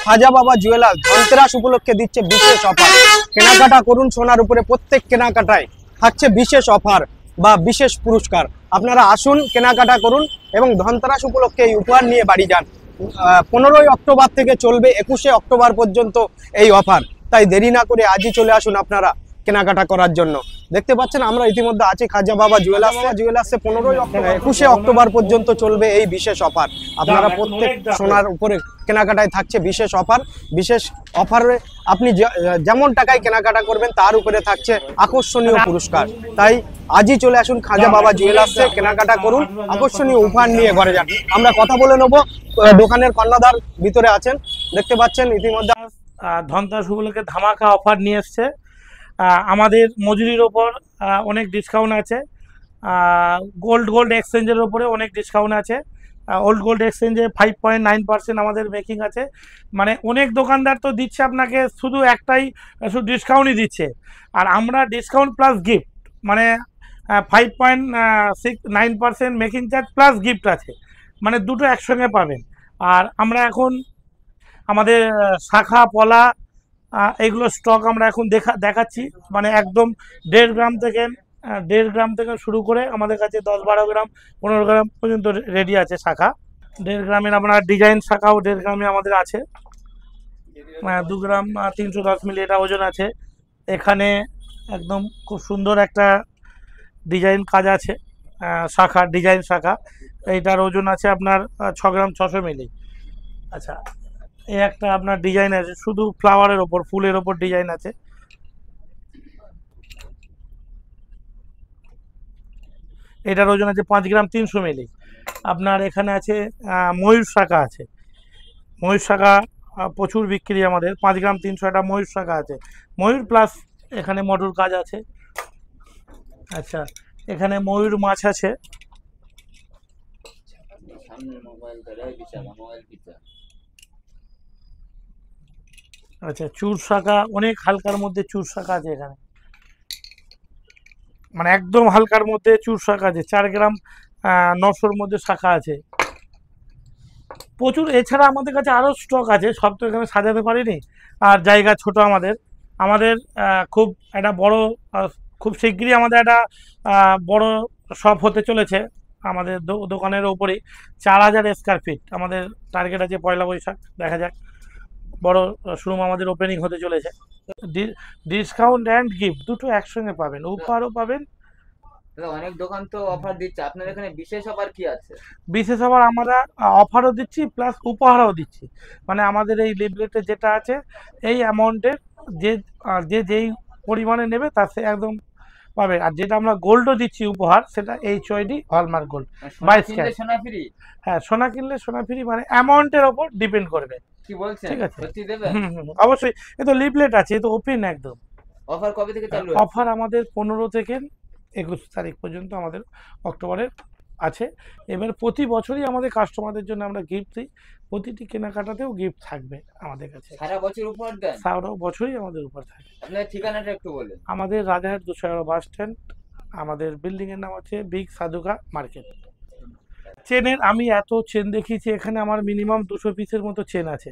খাজা বাবা জুয়েলার্স ধনতেরাস উপলক্ষে দিচ্ছে বিশেষ অফার। কেনাকাটা করুন সোনার উপরে, প্রত্যেক কেনাকাটায় থাকছে বিশেষ অফার বা বিশেষ পুরস্কার। আপনারা আসুন, কেনাকাটা করুন এবং ধনতেরাস উপলক্ষে এই উপহার নিয়ে বাড়ি যান। 15ই অক্টোবর থেকে চলবে 21শে অক্টোবর পর্যন্ত এই অফার। তাই দেরি না করে আজই চলে আসুন আপনারা কেনাকাটা করার জন্য। দেখতে পাচ্ছেন আমরা ইতিমধ্যে আছি খাজা বাবা জুয়েলার্সে 21শে অক্টোবর পর্যন্ত চলবে এই বিশেষ অফার। আপনারা প্রত্যেক সোনার উপরে কেনাকাটায় থাকছে বিশেষ অফার। বিশেষ অফারে আপনি যেমন টাকায় কেনাকাটা করবেন তার উপরে থাকছে আকর্ষণীয় পুরস্কার। তাই আজই চলে আসুন খাজা বাবা জুয়েলার্সে, কেনাকাটা করুন, আকর্ষণীয় উপহার নিয়ে ঘরে যান। আমরা কথা বলে নেব, দোকানের কর্ণধার ভিতরে আছেন, দেখতে পাচ্ছেন ইতিমধ্যে। ধনতেরাস উপলক্ষে ধামাকা অফার নিয়ে এসছে। আমাদের মজুরির ওপর অনেক ডিসকাউন্ট আছে, গোল্ড এক্সচেঞ্জের ওপরে অনেক ডিসকাউন্ট আছে। ওল্ড গোল্ড এক্সচেঞ্জে 5.9% আমাদের মেকিং আছে। মানে অনেক দোকানদার তো দিচ্ছে আপনাকে শুধু শুধু ডিসকাউন্টই দিচ্ছে, আর আমরা ডিসকাউন্ট প্লাস গিফট, মানে 5.9% মেকিং চার্জ প্লাস গিফট আছে, মানে দুটো একসঙ্গে পাবেন। আর আমরা এখন আমাদের শাখা পলা এইগুলো স্টক আমরা এখন দেখাচ্ছি। মানে একদম 1.5 গ্রাম থেকে শুরু করে আমাদের কাছে 10-12 গ্রাম 15 গ্রাম পর্যন্ত রেডি আছে শাখা। 1.5 গ্রামের আপনার ডিজাইন শাখাও 1.5 গ্রামে আমাদের আছে। 2 গ্রাম 310 মিলি এটা ওজন আছে। এখানে একদম খুব সুন্দর একটা ডিজাইন কাজ আছে, শাখা ডিজাইন শাখা, এইটার ওজন আছে আপনার 6 গ্রাম 600 মিলি। আচ্ছা, এই একটা আপনার ডিজাইন আছে শুধু ফ্লাওয়ারের ওপর, ফুলের ওপর ডিজাইন আছে। এটার ওজন আছে 5 গ্রাম 300 মিলি। আপনার এখানে আছে ময়ূর শাখা আছে, ময়ূর শাখা প্রচুর বিক্রি আমাদের। 5 গ্রাম 300 একটা ময়ূর শাখা আছে, ময়ূর প্লাস এখানে মটর কাজ আছে। আচ্ছা, এখানে ময়ূর মাছ আছে। আচ্ছা, চুর শাখা অনেক হালকার মধ্যে চুর শাখা আছে এখানে, মানে একদম হালকার মধ্যে চুর শাখা আছে। 4 গ্রাম 900-র মধ্যে শাখা আছে প্রচুর। এছাড়া আমাদের কাছে আরও স্টক আছে, সব তো এখানে সাজাতে পারিনি, আর জায়গা ছোট আমাদের খুব একটা বড়, খুব শিগগিরই আমাদের একটা বড় শপ হতে চলেছে। আমাদের দোকানের ওপরেই 4000 স্কোয়ার ফিট আমাদের টার্গেট আছে। 1 বৈশাখ দেখা যাক, বড় শোরুম আমাদের ওপেনিং হতে চলেছে। ডিসকাউন্ট অ্যান্ড গিফট দুটো একসঙ্গে পাবেন, উপহারও পাবেন। অনেক দোকান তো অফার দিচ্ছে, আপনার এখানে বিশেষ অফার কি আছে? বিশেষ অফার আমরা অফারও দিচ্ছি প্লাস উপহারও দিচ্ছি। মানে আমাদের এই লিফলেটে যেটা আছে এই অ্যামাউন্টের যেই পরিমাণে নেবে তার সে একদম পাবে। আর যেটা আমরা গোল্ডও দিচ্ছি উপহার, সেটা HYD হলমার্ক গোল্ড 22 ক্যারেট। সোনা ফ্রি? হ্যাঁ, সোনা কিনলে সোনা ফ্রি, মানে অ্যামাউন্টের ওপর ডিপেন্ড করবে। কি বলছেন, ঠিক আছে? সত্যি দেবে? অবশ্যই, এ তো লিফলেট আছে, এ তো ওপেন একদম। অফার কবে থেকে চালু? অফার আমাদের 15 থেকে 21 তারিখ পর্যন্ত আমাদের অক্টোবরের আছে। এবার প্রতি বছরই আমাদের কাস্টমারদের জন্য আমরা গিফট দিই, প্রতিটি কেনাকাটাতেও গিফট থাকবে আমাদের কাছে। সারা বছর উপহার দেন? সারা বছরই আমাদের উপহার থাকে। আপনার ঠিকানাটা একটু বলেন। আমাদের রাজারহাট 211 বাস স্ট্যান্ড, আমাদের বিল্ডিংয়ের নাম আছে বিগ সাধুকা মার্কেট। চেনের আমি এত চেন দেখিয়েছি এখানে, আমার মিনিমাম 200 পিসের মতো চেন আছে।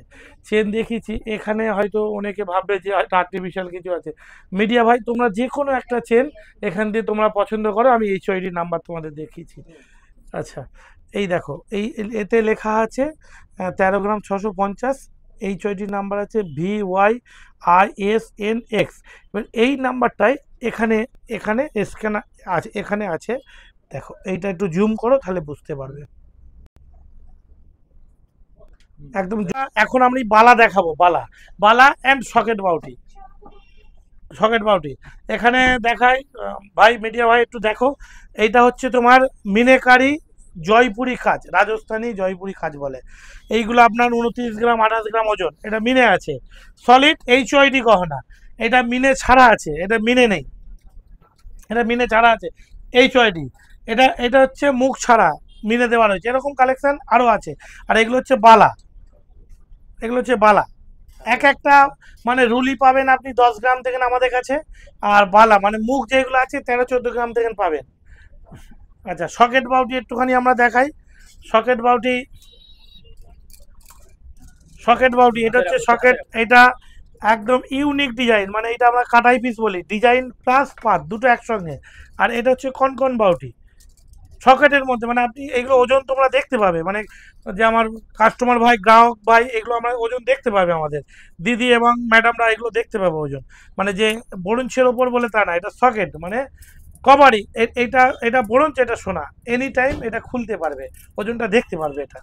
চেন দেখিয়েছি এখানে, হয়তো অনেকে ভাববে যে হয়তো আর্টিফিশিয়াল কিছু আছে। মিডিয়া ভাই, তোমরা যে কোনো একটা চেন এখান দিয়ে তোমরা পছন্দ করো, আমি HYD নাম্বার তোমাদের দেখিয়েছি। আচ্ছা, এই দেখো, এতে লেখা আছে 13 গ্রাম 650, HYD নাম্বার আছে VYISNX। এবার এই নাম্বারটাই এখানে স্ক্যানার আছে, এখানে আছে। দেখো, এইটা একটু জুম করো তাহলে বুঝতে পারবে একদম। এখন আমি বালা দেখাবো, বালা অ্যান্ড সকেট বাউটি এখানে দেখাই। ভাই মিডিয়া ভাই একটু দেখো, এইটা হচ্ছে তোমার মিনেকারি জয়পুরি কাজ, রাজস্থানী জয়পুরি কাজ বলে। এইগুলো আপনার 29 গ্রাম 28 গ্রাম ওজন। এটা মিনে আছে, সলিড HYD গহনা। এটা মিনে ছাড়া আছে, এটা মিনে নেই, এটা মিনে ছাড়া আছে HYD। এটা হচ্ছে মুখ ছাড়া মিনে দেওয়া রয়েছে। এরকম কালেকশন আরও আছে। আর এগুলো হচ্ছে বালা, এক একটা মানে রুলি পাবেন আপনি 10 গ্রাম থেকে আমাদের কাছে, আর বালা মানে মুখ যেগুলো আছে 13-14 গ্রাম থেকে পাবেন। আচ্ছা, সকেট বাউটি একটুখানি আমরা দেখাই। সকেট সকেট বাউটি, এটা হচ্ছে সকেট, এটা একদম ইউনিক ডিজাইন, মানে এটা আমরা কাটাই পিস বলি, ডিজাইন প্লাস পাত দুটো একসঙ্গে। আর এটা হচ্ছে কনকন বাউটি সকেটের মধ্যে, মানে আপনি এগুলো ওজন তোমরা দেখতে পাবে, মানে যে আমার কাস্টমার ভাই গ্রাহক ভাই এগুলো আমরা ওজন দেখতে পাবে, আমাদের দিদি এবং ম্যাডামরা এগুলো দেখতে পাবে ওজন, মানে যে বরঞ্চের ওপর বলে তা না, এটা সকেট মানে কভারই, এটা এটা বরঞ্চ, এটা সোনা, এনি টাইম এটা খুলতে পারবে, ওজনটা দেখতে পারবে এটা।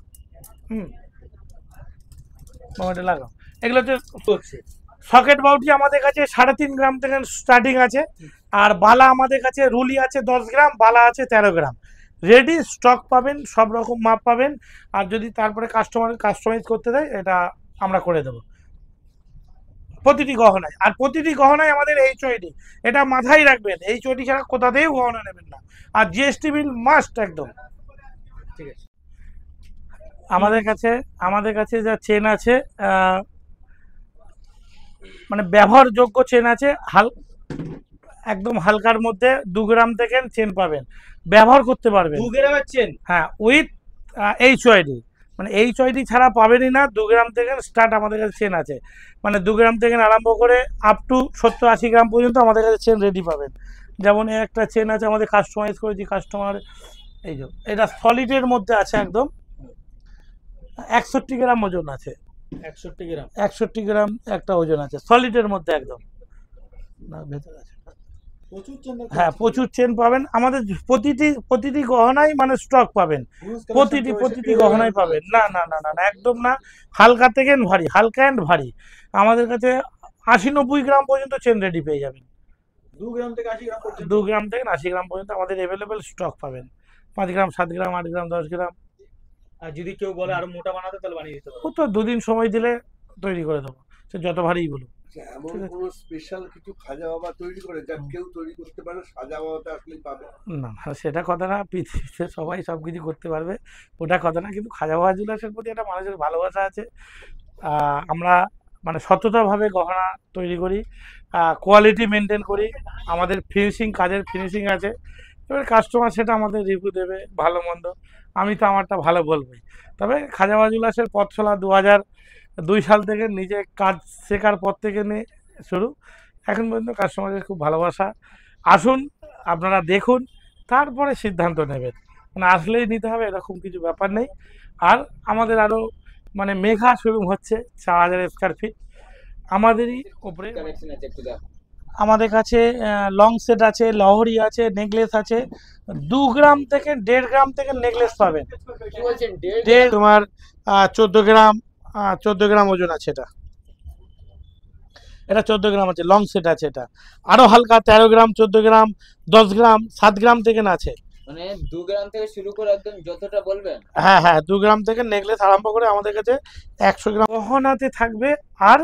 এটা লাগাও, এগুলো হচ্ছে সকেট বাউটি আমাদের কাছে 3.5 গ্রাম থেকে স্টার্টিং আছে। আর বালা আমাদের কাছে রুলি আছে 10 গ্রাম, বালা আছে 13 গ্রাম, রেডি স্টক পাবেন, সব রকম মাপ পাবেন। আর যদি তারপরে কাস্টমাইজ করতে দেয়, এটা আমরা করে দেবো প্রতিটি গহনায়। আর প্রতিটি গহনায় আমাদের এইচওআইডি, এটা মাথায় রাখবেন, এইচওআইডি ছাড়া কোথাতেই গহনা নেবেন না। আর জিএসটি বিল মাস্ট একদম। ঠিক আছে। আমাদের কাছে যা চেন আছে, মানে ব্যবহারযোগ্য চেন আছে, একদম হালকার মধ্যে 2 গ্রাম থেকে চেন পাবেন, ব্যবহার করতে পারবেন। 2 গ্রামের চেন, হ্যাঁ, উইথ এইচওআইডি, মানে এইচওআইডি ছাড়া পাবেনই না। 2 গ্রাম থেকে স্টার্ট আমাদের কাছে চেন আছে, মানে 2 গ্রাম থেকে আরম্ভ করে আপ টু 70-80 গ্রাম পর্যন্ত আমাদের কাছে চেন রেডি পাবেন। যেমন একটা চেন আছে আমাদের কাস্টমাইজ করেছি, কাস্টমার এই যে এটা সলিডের মধ্যে আছে, একদম 61 গ্রাম ওজন আছে, 61 গ্রাম একটা ওজন আছে সলিডের মধ্যে, একদম না ভেতরে আছে। হ্যাঁ, প্রচুর চেন পাবেন আমাদের, প্রতিটি গহনায় মানে স্টক পাবেন, প্রতিটি গহনায় পাবেন। না না না না, একদম না, হালকা থেকে ভারী, হালকা অ্যান্ড ভারী। আমাদের কাছে 80-90 গ্রাম পর্যন্ত চেন রেডি পেয়ে যাবেন। 2 গ্রাম থেকে 80 গ্রাম পর্যন্ত, 2 গ্রাম থেকে 80 গ্রাম পর্যন্ত আমাদের অ্যাভেলেবেল স্টক পাবেন। 5 গ্রাম, 7 গ্রাম, 8 গ্রাম, 10 গ্রাম। আর যদি কেউ বলে আরো মোটা বানাতে, তাহলে বানিয়ে দিতে পারবো। ও তো 2 দিন সময় দিলে তৈরি করে দেবো, সে যত ভারীই বলুন। এমন কোনো স্পেশাল কিছু খাজা বাবা তৈরি করে যা কেউ তৈরি করতে পারে, সাজা বাবাটা আসলেই পাবে? না, সেটা কথা না, পৃথিবীতে সবাই সব কিছু করতে পারবে, ওটা কথা না। কিন্তু খাজা বাবা জুয়েলার্সের প্রতি একটা মানুষের ভালোবাসা আছে। আমরা মানে সততাভাবে গহনা তৈরি করি, কোয়ালিটি মেনটেন করি, আমাদের ফিনিশিং, কাজের ফিনিশিং আছে। এবার কাস্টমার সেটা আমাদের রিভিউ দেবে, ভালো মন্দ, আমি তো আমারটা ভালো বলবই। তবে খাজা বাবা জুয়েলার্সের পথ চলা 2002 সাল থেকে, নিজে কাজ শেখার পর থেকে নিয়ে শুরু, এখন পর্যন্ত কাস্টমারের খুব ভালোবাসা। আসুন, আপনারা দেখুন, তারপরে সিদ্ধান্ত নেবেন, মানে আসলেই নিতে হবে এরকম কিছু ব্যাপার নেই। আর আমাদের আরও মানে মেঘা শোরুম হচ্ছে 4000 স্কোয়ার ফিট, আমাদেরই ওপরে। কালেকশন আছে একটু দেখো। আমাদের কাছে লং সেট আছে, লহরি আছে, নেকলেস আছে, 2 গ্রাম থেকে 1.5 গ্রাম থেকে নেকলেস পাবেন। কি বলছেন? তোমার 14 গ্রাম, 14 গ্রাম ওজন আছে এটা 14 গ্রাম আছে, লং সেট আছে। এটা আরো হালকা 13 গ্রাম, 14 গ্রাম, 10 গ্রাম, 7 গ্রাম থেকে আছে। মানে 2 গ্রাম থেকে শুরু করে একদম যতটা বলবেন। হ্যাঁ হ্যাঁ, 2 গ্রাম থেকে নেকলেস আরম্ভ করে আমাদের কাছে 100 গ্রাম গহনাতে থাকবে। আর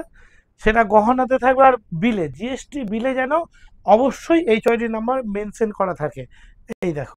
সেটা গহনাতে থাকবে, আর বিলে, জিএসটি বিলে যেন অবশ্যই এইচওআইডি নাম্বার মেনশন করা থাকে। এই দেখো,